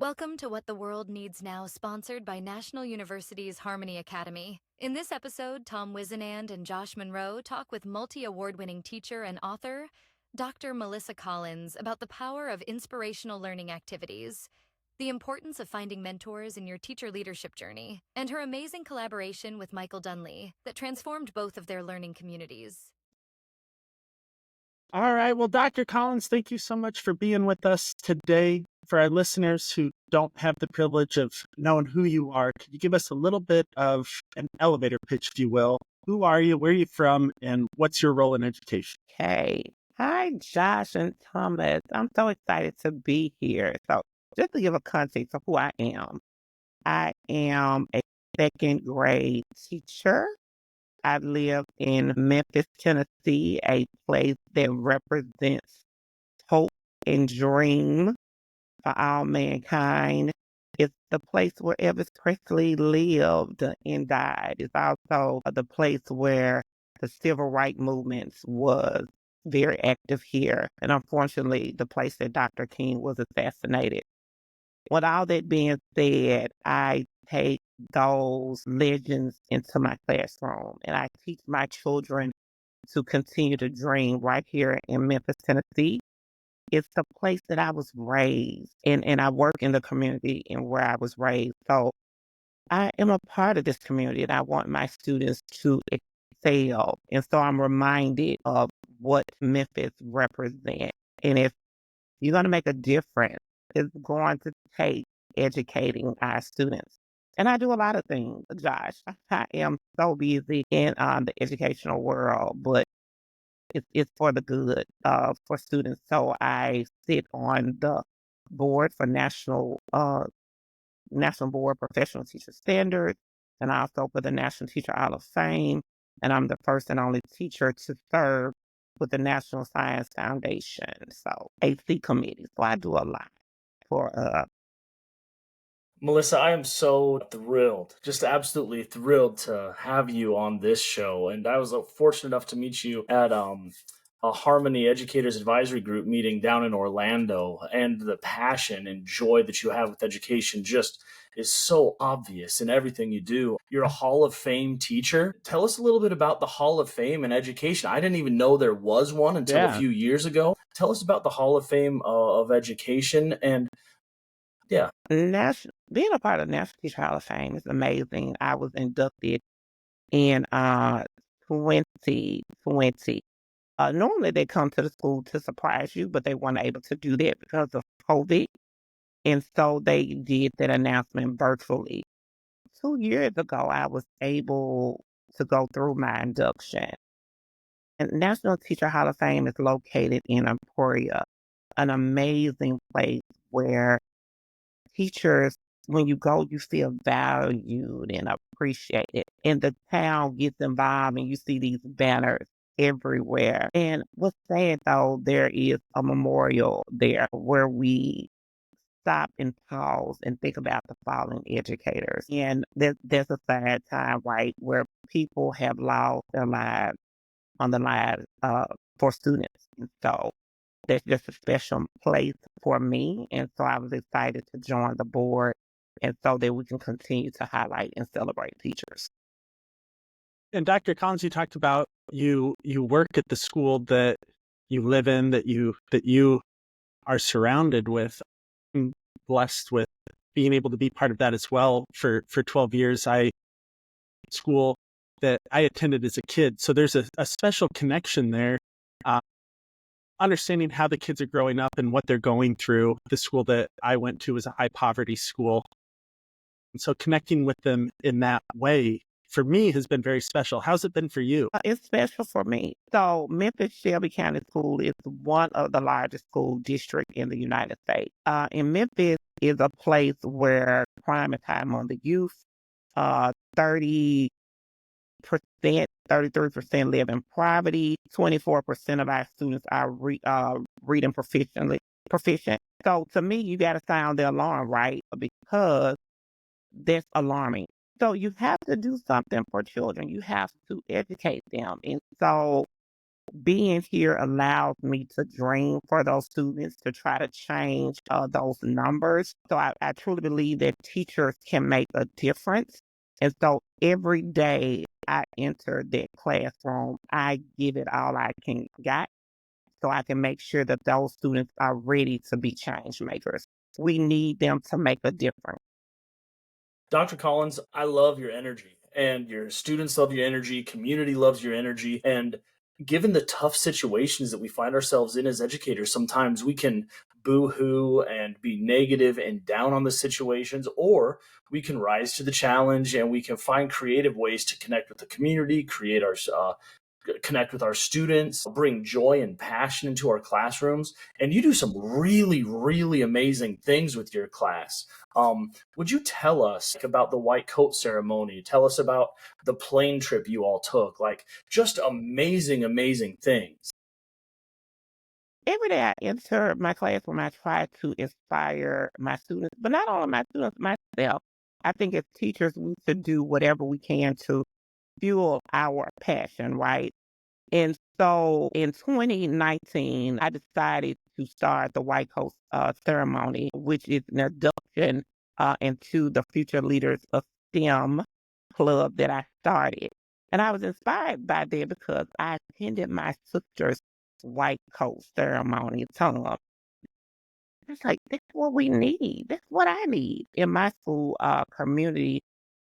Welcome to What the World Needs Now, sponsored by National University's Harmony Academy. In this episode, Tom Whisinnand and Josh Monroe talk with multi-award-winning teacher and author, Dr. Melissa Collins, about the power of inspirational learning activities, the importance of finding mentors in your teacher leadership journey, and her amazing collaboration with Michael Dunlea that transformed both of their learning communities. All right. Well, Dr. Collins, thank you so much for being with us today. For our listeners who don't have the privilege of knowing who you are, could you give us a little bit of an elevator pitch, if you will? Who are you? Where are you from? And what's your role in education? Hey, hi, Josh and Thomas. I'm so excited to be here. So, just to give a context of who I am a second grade teacher. I live in Memphis, Tennessee, a place that represents hope and dream for all mankind. It's the place where Elvis Presley lived and died. It's also the place where the civil rights movement was very active here. And unfortunately, the place that Dr. King was assassinated. With all that being said, I take those legends into my classroom and I teach my children to continue to dream right here in Memphis, Tennessee. It's the place that I was raised and I work in the community and where I was raised. So I am a part of this community and I want my students to excel. And so I'm reminded of what Memphis represents. And if you're going to make a difference, it's going to take educating our students. And I do a lot of things, Josh. I am so busy in the educational world, but it's for the good for students. So I sit on the board for National Board Professional Teacher Standards, and also for the National Teacher Hall of Fame. And I'm the first and only teacher to serve with the National Science Foundation, so AC committee. So I do a lot for Melissa, I am so thrilled, just absolutely thrilled to have you on this show. And I was fortunate enough to meet you at a Harmony Educators Advisory Group meeting down in Orlando. And the passion and joy that you have with education just is so obvious in everything you do. You're a Hall of Fame teacher. Tell us a little bit about the Hall of Fame in education. I didn't even know there was one until a yeah. few years ago. Tell us about the Hall of Fame of education. And yeah. Being a part of National Teacher Hall of Fame is amazing. I was inducted in 2020. Normally they come to the school to surprise you, but they weren't able to do that because of COVID. And so they did that announcement virtually. 2 years ago, I was able to go through my induction. And National Teacher Hall of Fame is located in Emporia, an amazing place where teachers, when you go, you feel valued and appreciated. And the town gets involved and you see these banners everywhere. And what's sad though, there is a memorial there where we stop and pause and think about the fallen educators. And there's a sad time, right, where people have lost their lives on the line for students. And so there's just a special place for me. And so I was excited to join the board and so that we can continue to highlight and celebrate teachers. And Dr. Collins, you talked about you work at the school that you live in, that you are surrounded with. I'm blessed with being able to be part of that as well. For 12 years, school that I attended as a kid. So there's a special connection there. Understanding how the kids are growing up and what they're going through. The school that I went to was a high poverty school. And so connecting with them in that way, for me, has been very special. How's it been for you? It's special for me. So Memphis Shelby County School is one of the largest school districts in the United States. And Memphis is a place where crime is high among the youth. 30%, 33% live in poverty. 24% of our students are reading proficient. So to me, you got to sound the alarm, right? Because that's alarming. So you have to do something for children. You have to educate them. And so being here allows me to dream for those students to try to change those numbers. So I truly believe that teachers can make a difference. And so every day I enter that classroom, I give it all I can got so I can make sure that those students are ready to be change makers. We need them to make a difference. Dr. Collins, I love your energy, and your students love your energy, community loves your energy. And given the tough situations that we find ourselves in as educators, sometimes we can boo hoo and be negative and down on the situations, or we can rise to the challenge and we can find creative ways to connect with the community, connect with our students, bring joy and passion into our classrooms. And you do some really, really amazing things with your class. Would you tell us about the white coat ceremony? Tell us about the plane trip you all took. Like, just amazing, amazing things. Every day I enter my classroom, I try to inspire my students, but not only my students, myself. I think as teachers, we should do whatever we can to fuel our passion, right? And so in 2019, I decided to start the White Coat ceremony, which is an induction into the Future Leaders of STEM club that I started. And I was inspired by that because I attended my sister's White Coat ceremony. It's like, that's what we need. That's what I need in my school community.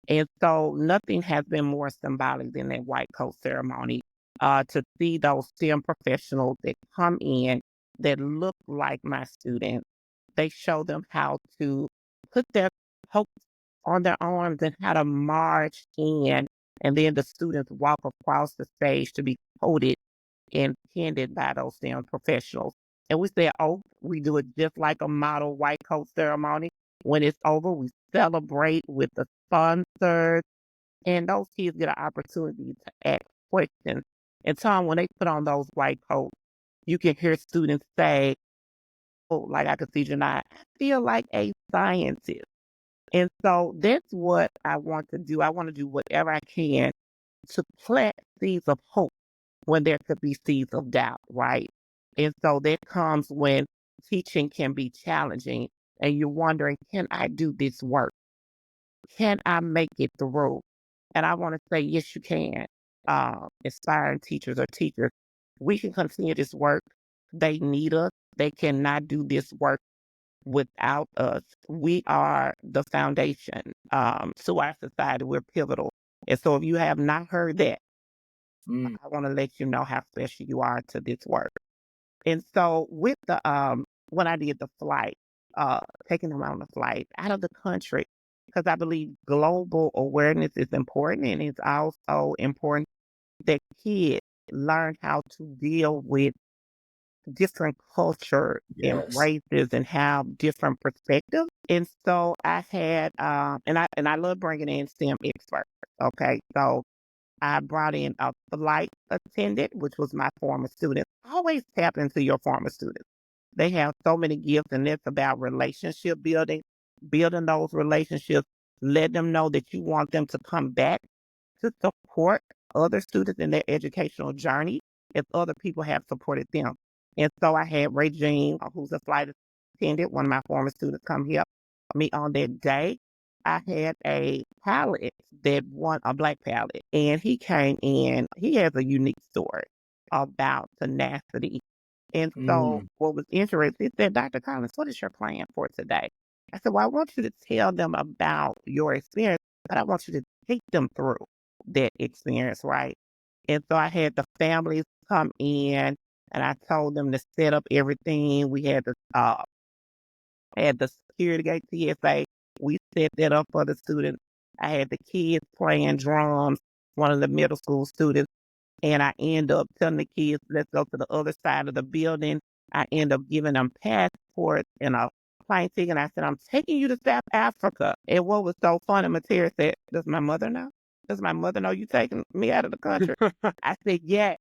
And so nothing has been more symbolic than that white coat ceremony to see those STEM professionals that come in that look like my students. They show them how to put their coats on their arms and how to march in. And then the students walk across the stage to be coated and tended by those STEM professionals. And we say, oh, we do it just like a model white coat ceremony. When it's over, we celebrate with the sponsors, and those kids get an opportunity to ask questions. And Tom, when they put on those white coats, you can hear students say, oh, like I could see Janai, I feel like a scientist. And so that's what I want to do. I want to do whatever I can to plant seeds of hope when there could be seeds of doubt, right? And so that comes when teaching can be challenging and you're wondering, can I do this work? Can I make it through? And I want to say, yes, you can. Aspiring teachers or teachers, we can continue this work. They need us. They cannot do this work without us. We are the foundation to our society. We're pivotal. And so if you have not heard that, Mm, I want to let you know how special you are to this work. And so with the when I did the flight, taking them on the flight out of the country, because I believe global awareness is important and it's also important that kids learn how to deal with different cultures and yes. races and have different perspectives. And so I had and I love bringing in STEM experts. Okay. So I brought in a flight attendant, which was my former student. Always tap into your former students. They have so many gifts, and it's about relationship building, building those relationships, let them know that you want them to come back to support other students in their educational journey if other people have supported them. And so I had Regine, who's a flight attendant, one of my former students, come help me on that day. I had a pilot that won a black pilot, and he came in. He has a unique story about tenacity. And so Mm, what was interesting, he said, Dr. Collins, what is your plan for today? I said, well, I want you to tell them about your experience, but I want you to take them through that experience, right? And so I had the families come in and I told them to set up everything. We had the security gate TSA. We set that up for the students. I had the kids playing drums, one of the middle school students, and I end up telling the kids, let's go to the other side of the building. I end up giving them passports and a plane ticket. And I said, I'm taking you to South Africa. And what was so funny, Materia said, does my mother know? Does my mother know you taking me out of the country? I said, yeah.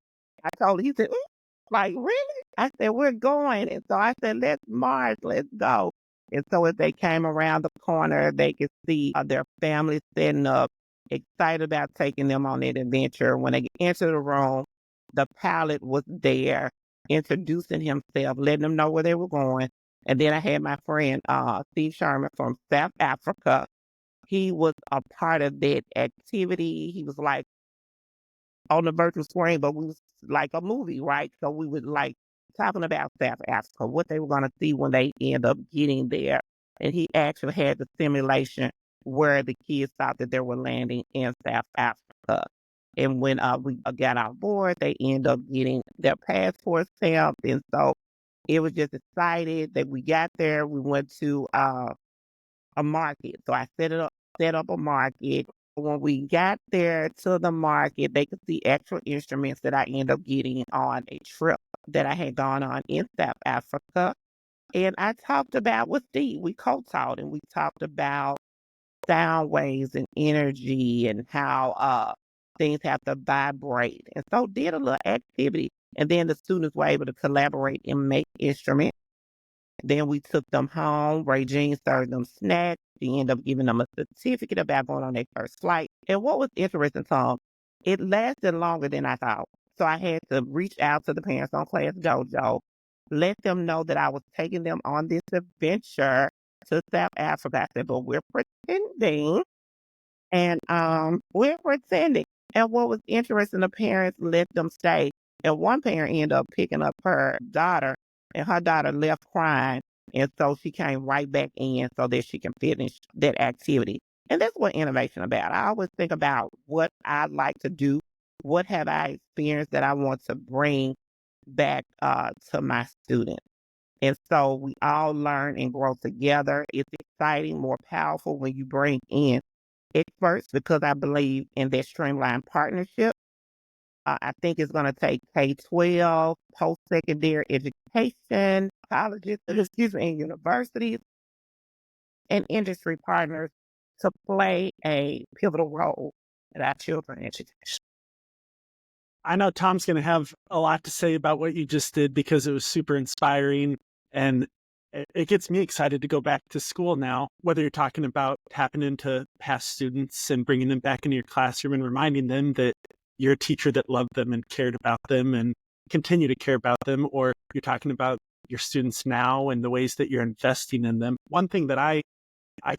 I told her, he said, "Ooh," like, really? I said, we're going. And so I said, let's march, let's go. And so as they came around the corner, they could see their family setting up, excited about taking them on that adventure. When they entered the room, The pilot was there introducing himself, letting them know where they were going. And then I had my friend Steve Sherman from South Africa. He was a part of that activity. He was like on the virtual screen, but we was like a movie, right? So we would like talking about South Africa, what they were going to see when they end up getting there. And he actually had the simulation where the kids thought that they were landing in South Africa. And when we got on board, they end up getting their passports stamped. And so it was just excited that we got there. We went to a market. So I set up a market. When we got there to the market, they could see actual instruments that I ended up getting on a trip that I had gone on in South Africa. And I talked about with Steve, we co-taught and we talked about sound waves and energy and how things have to vibrate. And so did a little activity. And then the students were able to collaborate and make instruments. Then we took them home. Ray Jean served them snacks. She ended up giving them a certificate about going on their first flight. And what was interesting, Tom, it lasted longer than I thought. So I had to reach out to the parents on Class Dojo, let them know that I was taking them on this adventure to South Africa. I said, but we're pretending. And we're pretending. And what was interesting, the parents let them stay. And one parent ended up picking up her daughter, and her daughter left crying. And so she came right back in so that she can finish that activity. And that's what innovation about. I always think about what I'd like to do. What have I experienced that I want to bring back to my students? And so we all learn and grow together. It's exciting, more powerful when you bring in experts because I believe in that streamlined partnership. I think it's going to take K-12, post-secondary education, colleges, excuse me, and universities and industry partners to play a pivotal role in our children's education. I know Tom's going to have a lot to say about what you just did because it was super inspiring, and it gets me excited to go back to school now, whether you're talking about tapping into past students and bringing them back into your classroom and reminding them that you're a teacher that loved them and cared about them and continue to care about them, or you're talking about your students now and the ways that you're investing in them. One thing that I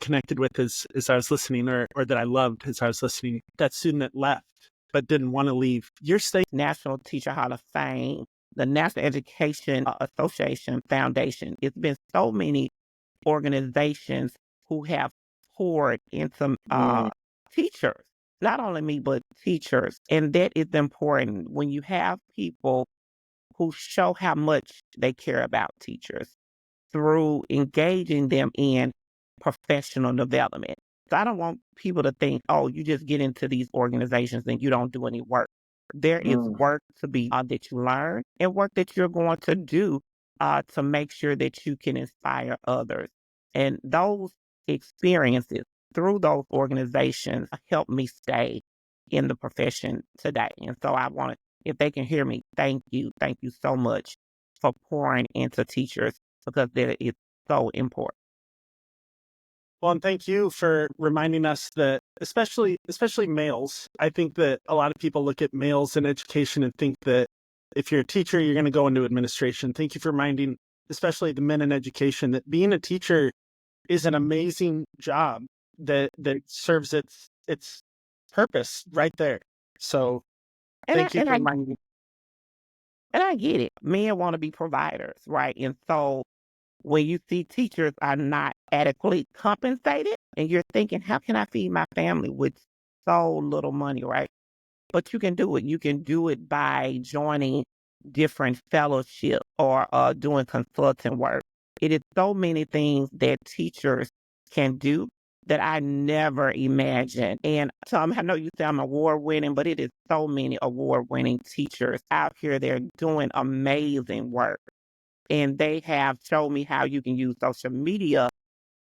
connected with as I was listening, or that I loved as I was listening, that student that left but didn't want to leave. Your state National Teacher Hall of Fame, the National Education Association Foundation. It's been so many organizations who have poured into teachers, not only me, but teachers. And that is important when you have people who show how much they care about teachers through engaging them in professional development. So I don't want people to think, oh, you just get into these organizations and you don't do any work. There is work to be that you learn and work that you're going to do to make sure that you can inspire others. And those experiences through those organizations help me stay in the profession today. And so I want to, if they can hear me, thank you so much for pouring into teachers because that is so important. Well, and thank you for reminding us that, especially males, I think that a lot of people look at males in education and think that if you're a teacher, you're going to go into administration. Thank you for reminding, especially the men in education, that being a teacher is an amazing job that serves its purpose right there. So thank you for reminding me. And I get it. Men want to be providers, right? And so when you see teachers are not adequately compensated and you're thinking, how can I feed my family with so little money, right? But you can do it. You can do it by joining different fellowships or doing consulting work. It is so many things that teachers can do that I never imagined. And Tom, I know you say I'm award-winning, but it is so many award-winning teachers out here. They're doing amazing work. And they have shown me how you can use social media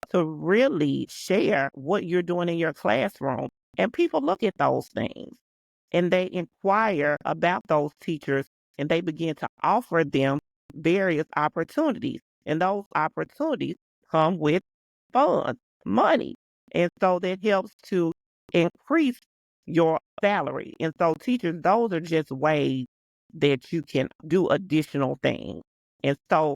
to really share what you're doing in your classroom. And people look at those things and they inquire about those teachers and they begin to offer them various opportunities. And those opportunities come with funds, money. And so that helps to increase your salary. And so teachers, those are just ways that you can do additional things. And so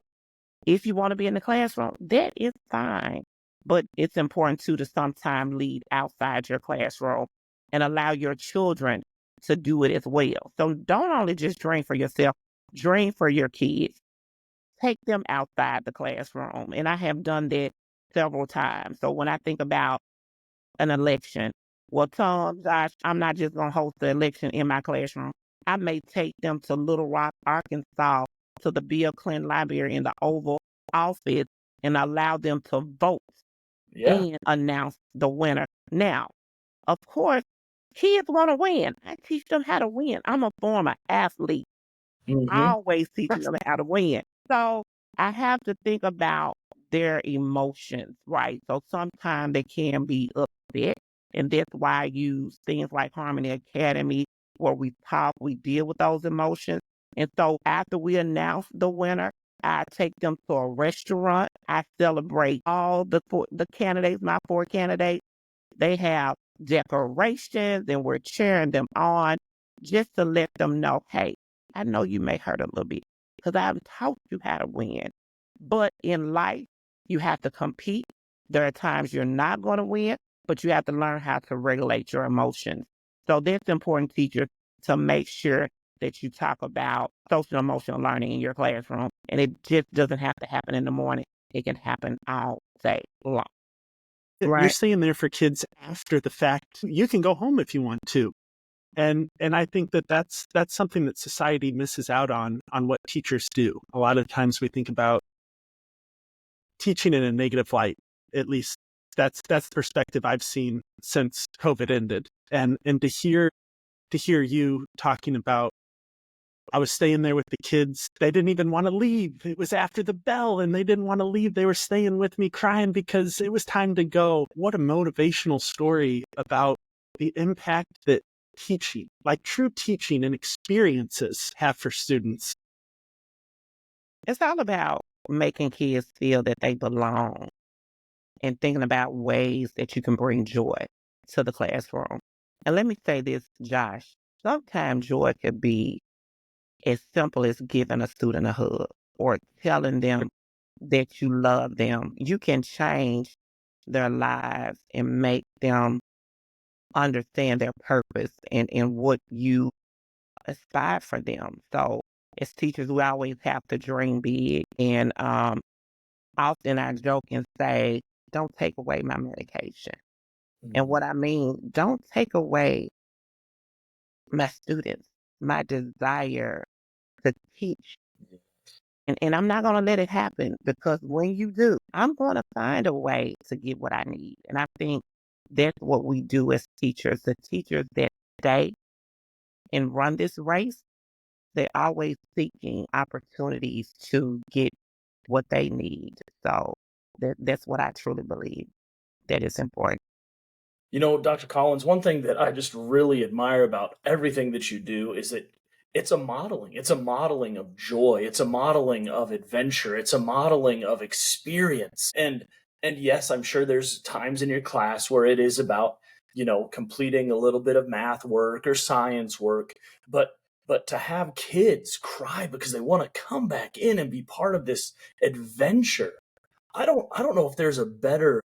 if you want to be in the classroom, that is fine. But it's important too to sometimes lead outside your classroom and allow your children to do it as well. So don't only just dream for yourself, dream for your kids. Take them outside the classroom. And I have done that several times. So when I think about an election, well, Tom, Josh, I'm not just going to host the election in my classroom. I may take them to Little Rock, Arkansas, to the Bill Clinton Library in the Oval Office and allow them to vote Yeah. and announce the winner. Now, of course, kids want to win. I teach them how to win. I'm a former athlete, Mm-hmm. always teaching them how to win. So I have to think about their emotions, right? So sometimes they can be upset. And that's why I use things like Harmony Academy, where we talk, we deal with those emotions. And so after we announce the winner, I take them to a restaurant. I celebrate all the candidates, my 4 candidates. They have decorations and we're cheering them on just to let them know, hey, I know you may hurt a little bit because I've taught you how to win. But in life, you have to compete. There are times you're not going to win, but you have to learn how to regulate your emotions. So that's important, teachers, to make sure that you talk about social emotional learning in your classroom. And it just doesn't have to happen in the morning. It can happen all day long. You're Right. staying there for kids after the fact. You can go home if you want to. And I think that's something that society misses out on what teachers do. A lot of times we think about teaching in a negative light. At least that's the perspective I've seen since COVID ended. And to hear you talking about, I was staying there with the kids. They didn't even want to leave. It was after the bell and they didn't want to leave. They were staying with me crying because it was time to go. What a motivational story about the impact that teaching, like true teaching and experiences, have for students. It's all about making kids feel that they belong and thinking about ways that you can bring joy to the classroom. And let me say this, Josh, sometimes joy could be as simple as giving a student a hug or telling them that you love them. You can change their lives and make them understand their purpose and what you aspire for them. So as teachers, we always have to dream big. And often I joke and say, don't take away my medication. And what I mean, don't take away my students, my desire to teach. And I'm not going to let it happen because when you do, I'm going to find a way to get what I need. And I think that's what we do as teachers. The teachers that stay and run this race, they're always seeking opportunities to get what they need. So that's what I truly believe that is important. You know, Dr. Collins, one thing that I just really admire about everything that you do is that it's a modeling. It's a modeling of joy. It's a modeling of adventure. It's a modeling of experience. And yes, I'm sure there's times in your class where it is about, completing a little bit of math work or science work, but to have kids cry because they want to come back in and be part of this adventure. I don't know if there's a better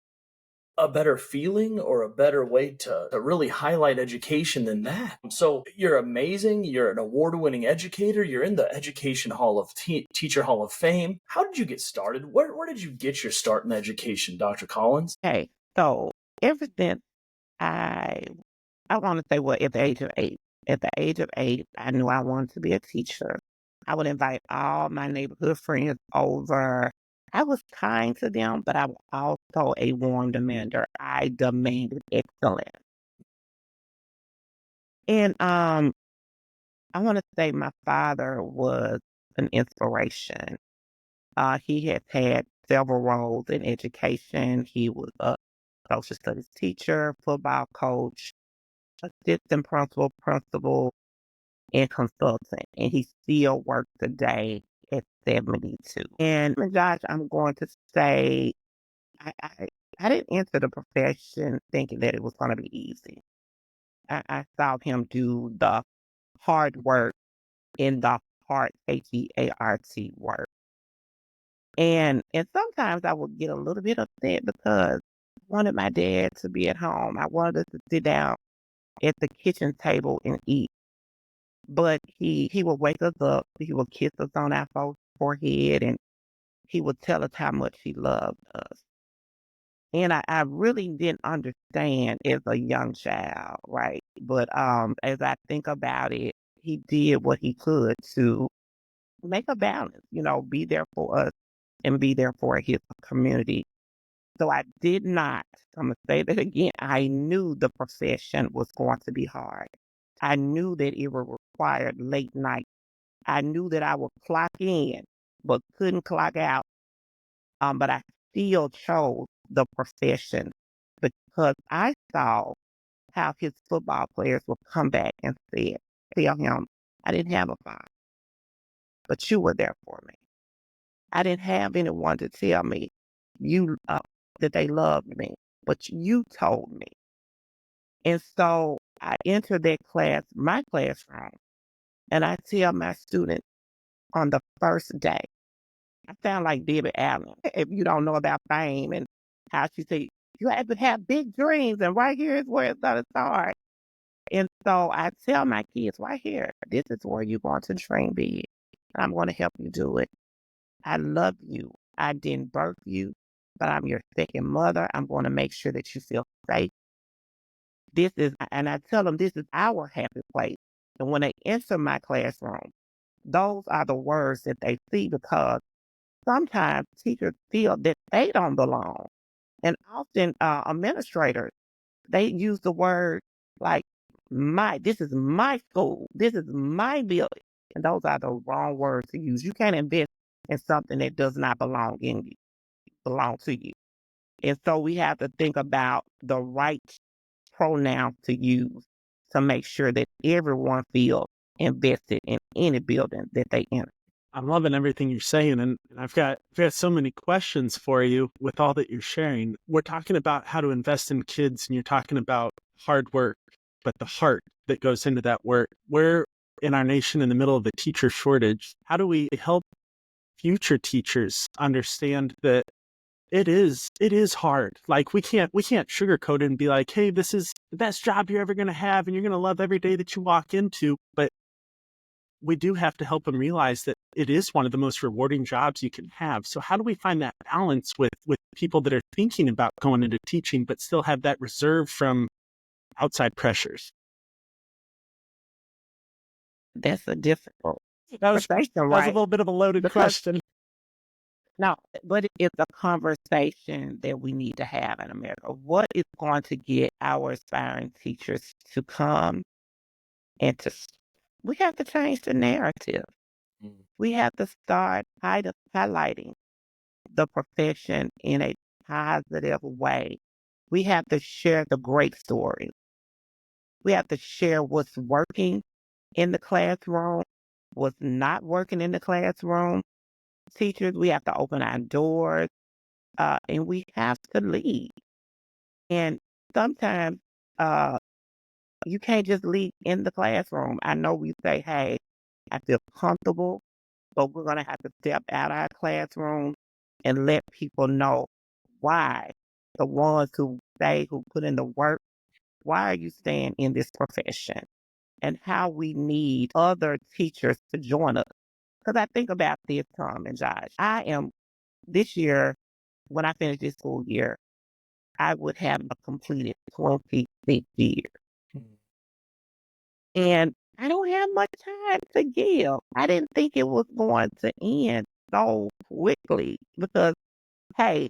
feeling or a better way to really highlight education than that. So you're amazing. You're an award-winning educator. You're in the Education Hall of Teacher Hall of Fame. How did you get started? Where did you get your start in education, Dr. Collins? Okay, so ever since I I want to say, well, at the age of 8. At the age of 8, I knew I wanted to be a teacher. I would invite all my neighborhood friends over. I was kind to them, but I was also a warm demander. I demanded excellence. And I want to say my father was an inspiration. He has had several roles in education. He was a social studies teacher, football coach, assistant principal, and consultant, and he still works today at 72. And Josh, I'm going to say I didn't enter the profession thinking that it was going to be easy. I saw him do the hard work in the heart, HEART work. And sometimes I would get a little bit upset because I wanted my dad to be at home. I wanted us to sit down at the kitchen table and eat. But he would wake us up, he would kiss us on our forehead, and he would tell us how much he loved us. And I really didn't understand as a young child, right? But as I think about it, he did what he could to make a balance, be there for us and be there for his community. So I did not, I'm going to say that again, I knew the profession was going to be hard. I knew that it would require late night. I knew that I would clock in, but couldn't clock out. But I still chose the profession because I saw how his football players would come back and tell him, I didn't have a father, but you were there for me. I didn't have anyone to tell me that they loved me, but you told me. And so I entered my classroom, and I tell my students on the first day, I sound like Debbie Allen. If you don't know about fame and how she said, you have to have big dreams, and right here is where it's going to start. And so I tell my kids, right here, this is where you're going to dream big. I'm going to help you do it. I love you. I didn't birth you, but I'm your second mother. I'm going to make sure that you feel safe. And I tell them this is our happy place. And when they enter my classroom, those are the words that they see because sometimes teachers feel that they don't belong. And often administrators, they use the word like this is my school. This is my building. And those are the wrong words to use. You can't invest in something that does not belong to you. And so we have to think about the right pronoun to use to make sure that everyone feels invested in any building that they enter. I'm loving everything you're saying, and I've got so many questions for you with all that you're sharing. We're talking about how to invest in kids, and you're talking about hard work, but the heart that goes into that work. We're in our nation in the middle of a teacher shortage. How do we help future teachers understand that it is hard? Like we can't sugarcoat it and be like, hey, this is the best job you're ever going to have, and you're going to love every day that you walk into. But we do have to help them realize that it is one of the most rewarding jobs you can have. So how do we find that balance with people that are thinking about going into teaching, but still have that reserve from outside pressures? That's a difficult That was conversation, a right? little bit of a loaded Because question. no, but it's a conversation that we need to have in America. What is going to get our aspiring teachers to come and we have to change the narrative. We have to start highlighting the profession in a positive way. We have to share the great stories. We have to share what's working in the classroom, what's not working in the classroom. Teachers, we have to open our doors, and we have to lead. And sometimes you can't just lead in the classroom. I know we say, hey, I feel comfortable, but we're going to have to step out of our classroom and let people know why. The ones who put in the work, why are you staying in this profession? And how we need other teachers to join us. Because I think about this, Tom and Josh. This year, when I finish this school year, I would have completed 26 years. And I don't have much time to give. I didn't think it was going to end so quickly because, hey,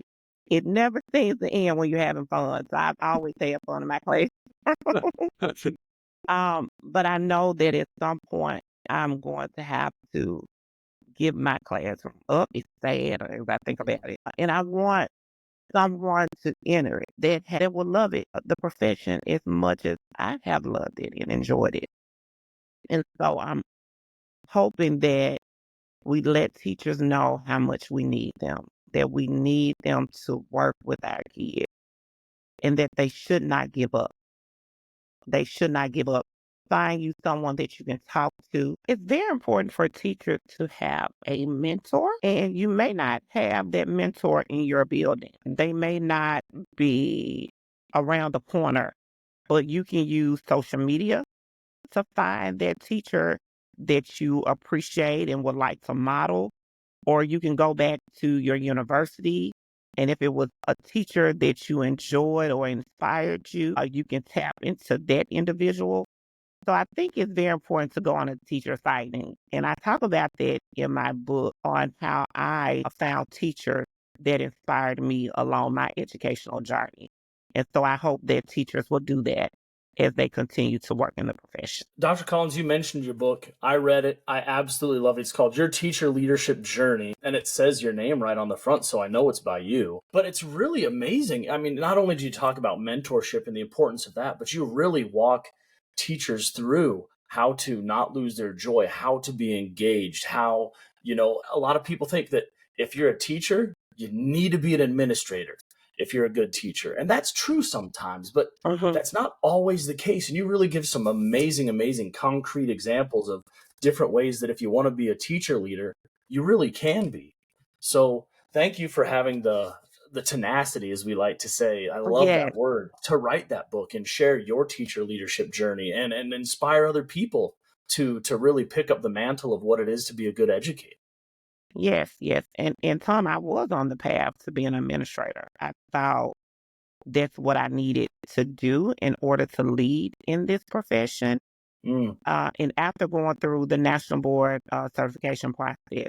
it never seems to end when you're having fun. So I've always had fun in my class. But I know that at some point I'm going to have to give my classroom up. It's sad as I think about it. And I want someone to enter it that will love it, the profession, as much as I have loved it and enjoyed it. And so I'm hoping that we let teachers know how much we need them, that we need them to work with our kids, and that they should not give up. They should not give up find you someone that you can talk to. It's very important for a teacher to have a mentor, and you may not have that mentor in your building. They may not be around the corner, but you can use social media to find that teacher that you appreciate and would like to model, or you can go back to your university. And if it was a teacher that you enjoyed or inspired you, you can tap into that individual. So I think it's very important to go on a teacher site. And I talk about that in my book on how I found teachers that inspired me along my educational journey. And so I hope that teachers will do that as they continue to work in the profession. Dr. Collins, you mentioned your book. I read it. I absolutely love it. It's called Your Teacher Leadership Journey, and it says your name right on the front, so I know it's by you. But it's really amazing. I mean, not only do you talk about mentorship and the importance of that, but you really walk teachers through how to not lose their joy, how to be engaged, how, a lot of people think that if you're a teacher, you need to be an administrator if you're a good teacher. And that's true sometimes, but that's not always the case. And you really give some amazing, amazing concrete examples of different ways that if you want to be a teacher leader, you really can be. So thank you for having the tenacity, as we like to say. I love Yes. that word, to write that book and share your teacher leadership journey and inspire other people to really pick up the mantle of what it is to be a good educator. Yes. And Tom, I was on the path to being an administrator. I thought that's what I needed to do in order to lead in this profession. And after going through the National Board certification process,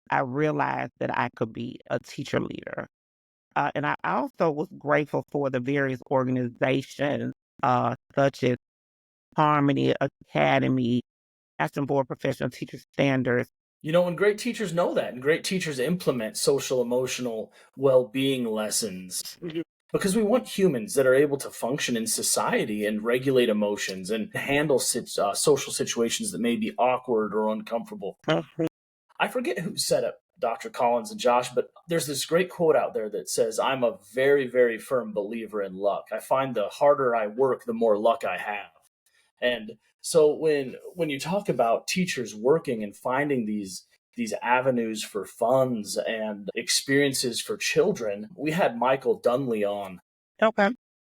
I realized that I could be a teacher leader. And I also was grateful for the various organizations such as Harmony Academy, National Board Professional Teacher Standards. And great teachers know that, and great teachers implement social emotional well-being lessons because we want humans that are able to function in society and regulate emotions and handle social situations that may be awkward or uncomfortable. I forget who said it, Dr. Collins and Josh, but there's this great quote out there that says, "I'm a very, very firm believer in luck. I find the harder I work, the more luck I have." And so when you talk about teachers working and finding these avenues for funds and experiences for children, we had Michael Dunlea on Okay.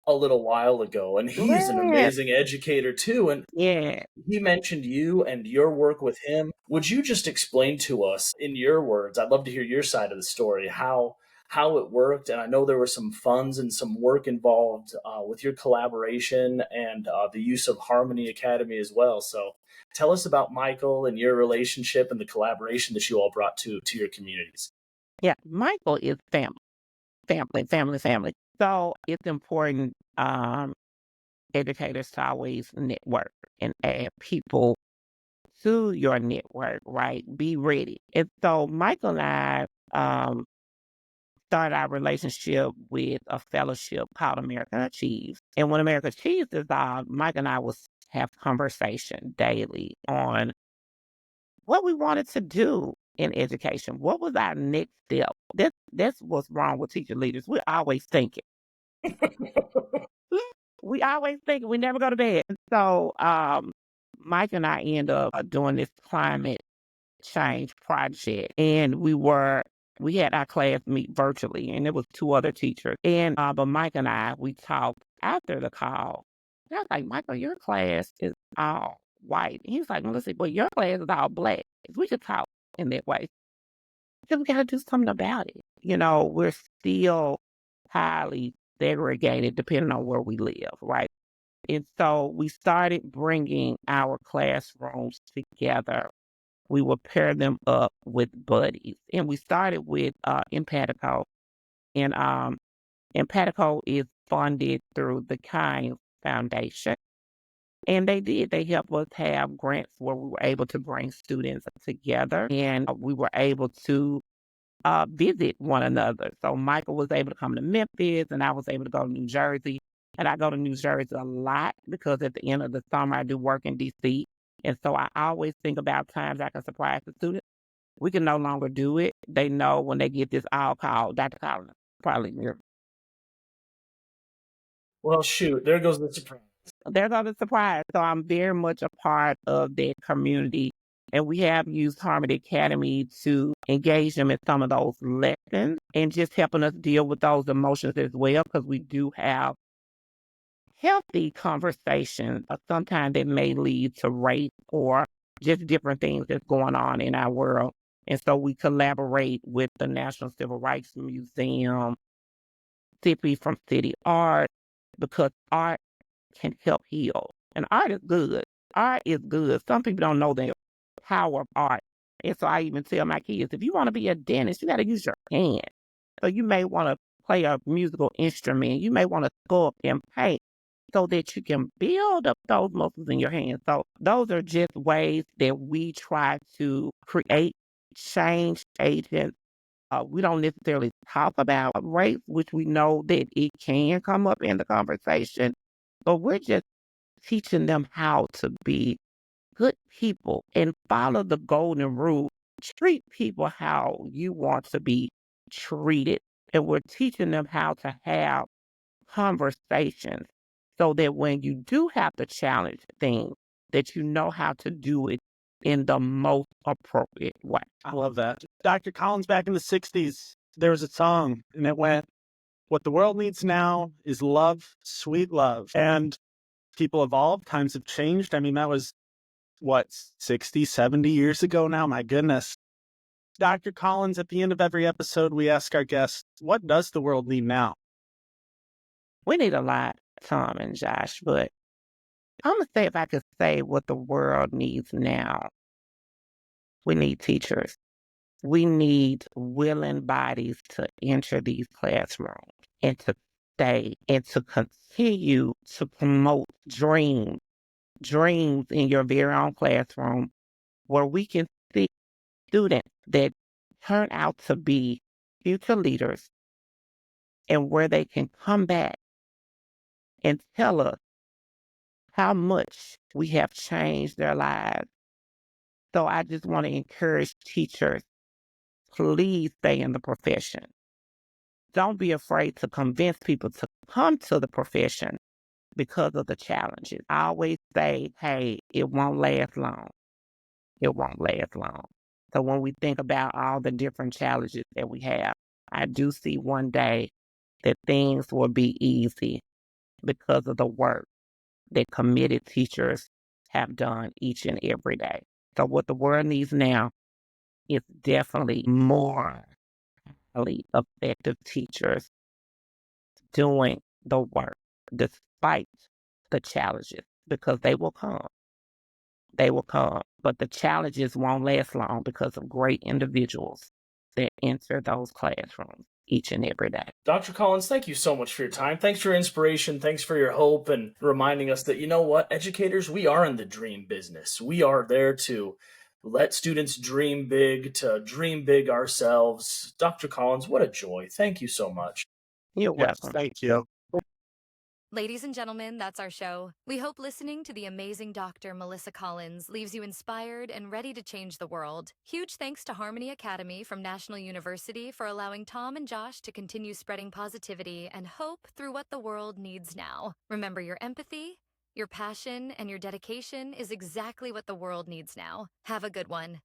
a little while ago, and he's an Yes. amazing educator too. And Yeah. he mentioned you and your work with him. Would you just explain to us in your words? I'd love to hear your side of the story, how it worked. And I know there were some funds and some work involved with your collaboration and the use of Harmony Academy as well. So tell us about Michael and your relationship and the collaboration that you all brought to your communities. Yeah. Michael is family. So it's important educators to always network and add people to your network, right? Be ready. And so Michael and I started our relationship with a fellowship called America Achieves. And when America Achieves dissolved, Mike and I will have conversation daily on what we wanted to do in education. What was our next step? That's what's wrong with teacher leaders. We're always thinking. We always think, we never go to bed. So Mike and I end up doing this climate change project, and we had our class meet virtually, and there was 2 other teachers. And but Mike and I, we talked after the call. And I was like, "Michael, your class is all white." And he was like, "Melissa, but your class is all black. If we could talk in that way, then we got to do something about it. We're still highly segregated depending on where we live, right?" And so we started bringing our classrooms together. We would pair them up with buddies. And we started with Empatico. And Empatico is funded through the Kind Foundation. And they helped us have grants where we were able to bring students together, and we were able to visit one another. So Michael was able to come to Memphis, and I was able to go to New Jersey. And I go to New Jersey a lot because at the end of the summer, I do work in D.C. And so I always think about times I can surprise the students. We can no longer do it. They know when they get this all call, Dr. Collins, probably here. Well, shoot, there goes the surprise. They're not a surprise. So I'm very much a part of that community. And we have used Harmony Academy to engage them in some of those lessons and just helping us deal with those emotions as well, because we do have healthy conversations. Sometimes that may lead to rape or just different things that's going on in our world. And so we collaborate with the National Civil Rights Museum, Sippy from City Art, because art can help heal. And art is good. Art is good. Some people don't know the power of art. And so I even tell my kids, if you want to be a dentist, you got to use your hand. So you may want to play a musical instrument. You may want to sculpt and paint so that you can build up those muscles in your hands. So those are just ways that we try to create change agents. We don't necessarily talk about race, which we know that it can come up in the conversation, but we're just teaching them how to be good people and follow the golden rule. Treat people how you want to be treated. And we're teaching them how to have conversations so that when you do have to challenge things, that you know how to do it in the most appropriate way. I love that. Dr. Collins, back in the 60s, there was a song and it went, "What the world needs now is love, sweet love." And people evolve, times have changed. I mean, that was what, 60, 70 years ago now? My goodness. Dr. Collins, at the end of every episode, we ask our guests, what does the world need now? We need a lot, Tom and Josh, but I'm going to say, if I could say what the world needs now, we need teachers. We need willing bodies to enter these classrooms and to stay and to continue to promote dreams in your very own classroom, where we can see students that turn out to be future leaders, and where they can come back and tell us how much we have changed their lives. So I just want to encourage teachers, please stay in the profession. Don't be afraid to convince people to come to the profession because of the challenges. I always say, hey, it won't last long. It won't last long. So when we think about all the different challenges that we have, I do see one day that things will be easy because of the work that committed teachers have done each and every day. So what the world needs now is definitely more highly effective teachers doing the work despite the challenges, because they will come. They will come. But the challenges won't last long because of great individuals that enter those classrooms each and every day. Dr. Collins, thank you so much for your time. Thanks for your inspiration. Thanks for your hope and reminding us that, you know what, educators, we are in the dream business. We are there to let students dream big, to dream big ourselves. Dr. Collins, what a joy. Thank you so much. You're Yes, welcome. thank you. Ladies and gentlemen, that's our show. We hope listening to the amazing Dr. Melissa Collins leaves you inspired and ready to change the world. Huge thanks to Harmony Academy from National University for allowing Tom and Josh to continue spreading positivity and hope through what the world needs now. Remember, your empathy, your passion, and your dedication is exactly what the world needs now. Have a good one.